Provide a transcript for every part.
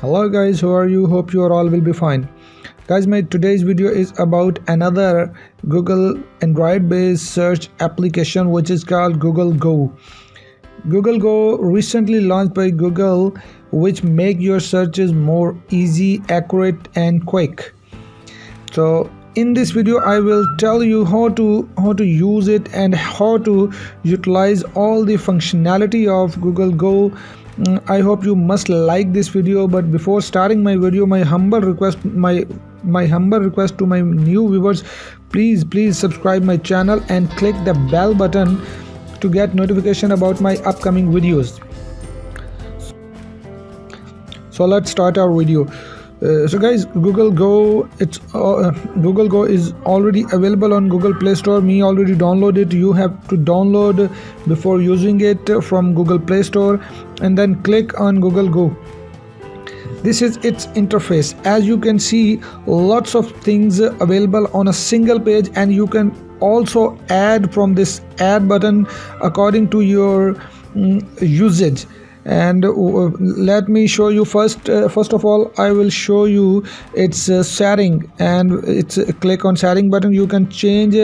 Hello guys, how are you? Hope you are all will be fine. Guys, my today's video is about another Google Android based search application which is called Google Go. Google Go recently launched by Google, which make your searches more easy, accurate and quick. So in this video I will tell you how to use it and how to utilize all the functionality of Google Go. I hope you must like this video, but before starting my video, my humble request to my new viewers, please subscribe my channel and click the bell button to get notification about my upcoming videos. So let's start our video. So guys, Google Go is already available on Google Play Store. Me already downloaded. You have to download before using it from Google Play Store and then click on Google Go. This is its interface. As you can see, lots of things available on a single page, and you can also add from this add button according to your usage. And let me show you first of all I will show you its setting, and it's click on setting button. You can change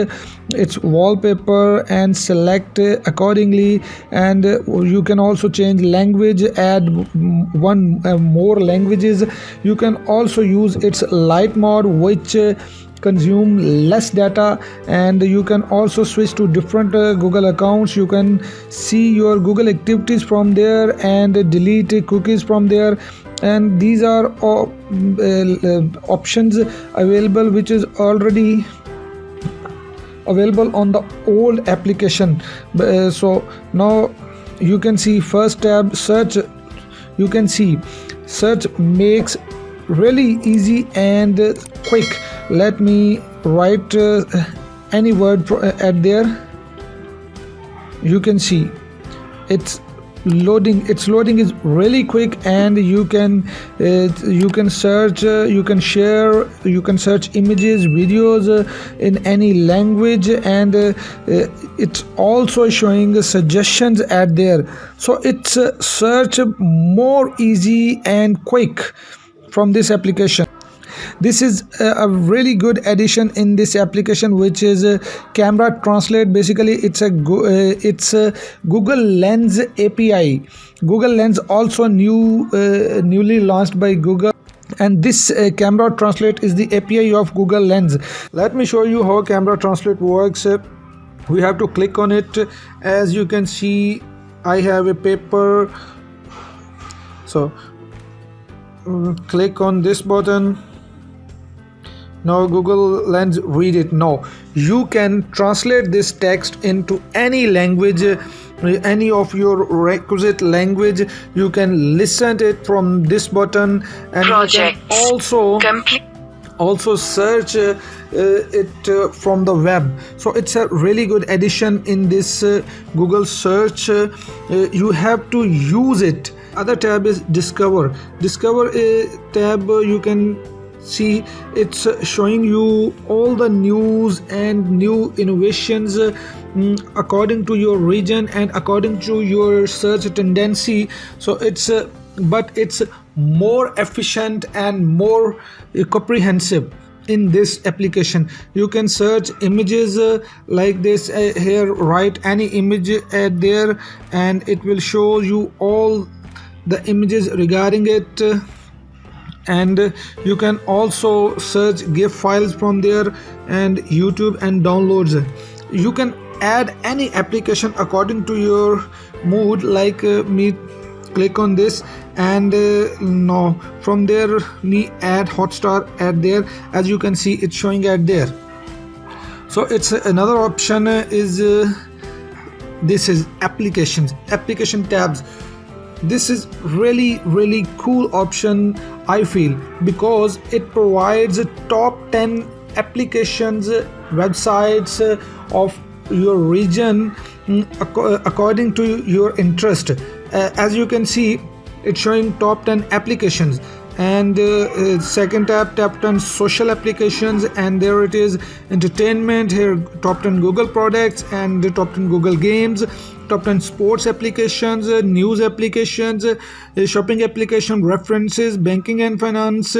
its wallpaper and select accordingly, and you can also change language, add one more languages. You can also use its light mode, which consume less data, and you can also switch to different Google accounts. You can see your Google activities from there and delete cookies from there, and these are all options available which is already available on the old application. So now you can see first tab, search. You can see search makes really easy and quick. Let me write any word at there. You can see its loading is really quick, and you can search, you can share, you can search images, videos in any language, and it's also showing suggestions at there. So it's search more easy and quick from this application. This is a really good addition in this application, which is camera translate. Basically it's a Google Lens API. Google Lens also newly launched by Google, and this camera translate is the API of Google Lens. Let me show you how camera translate works. We have to click on it. As you can see, I have a paper, so click on this button. Now Google Lens read it. Now you can translate this text into any language, any of your requisite language. You can listen to it from this button, and Projects. you can also search it from the web. So it's a really good addition in this Google search. You have to use it. Other tab is discover tab. You can see it's showing you all the news and new innovations according to your region and according to your search tendency. So it's but it's more efficient and more comprehensive in this application. You can search images like this. Here write any image at there, and it will show you all the images regarding it. And you can also search GIF files from there, and YouTube and downloads. You can add any application according to your mood, like me click on this, and now from there me add Hotstar at there. As you can see, it's showing at there. So it's another option is this is application tabs. This is really cool option, I feel, because it provides top 10 applications, websites of your region according to your interest. As you can see, it's showing top 10 applications. and second tap 10 social applications, and there it is, entertainment. Here top 10 Google products and the top 10 Google games, top 10 sports applications, news applications, shopping application, references, banking and finance,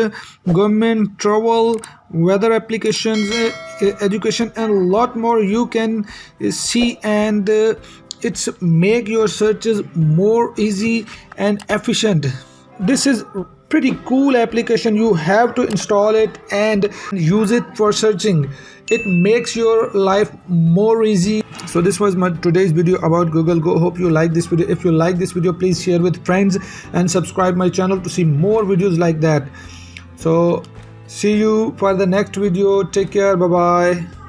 government, travel, weather applications, education, and a lot more you can see. And it's make your searches more easy and efficient. This is pretty cool application. You have to install it and use it for searching. It makes your life more easy. So this was my today's video about Google Go. Hope you like this video. If you like this video, please share with friends and subscribe my channel to see more videos like that. So see you for the next video. Take care. Bye bye.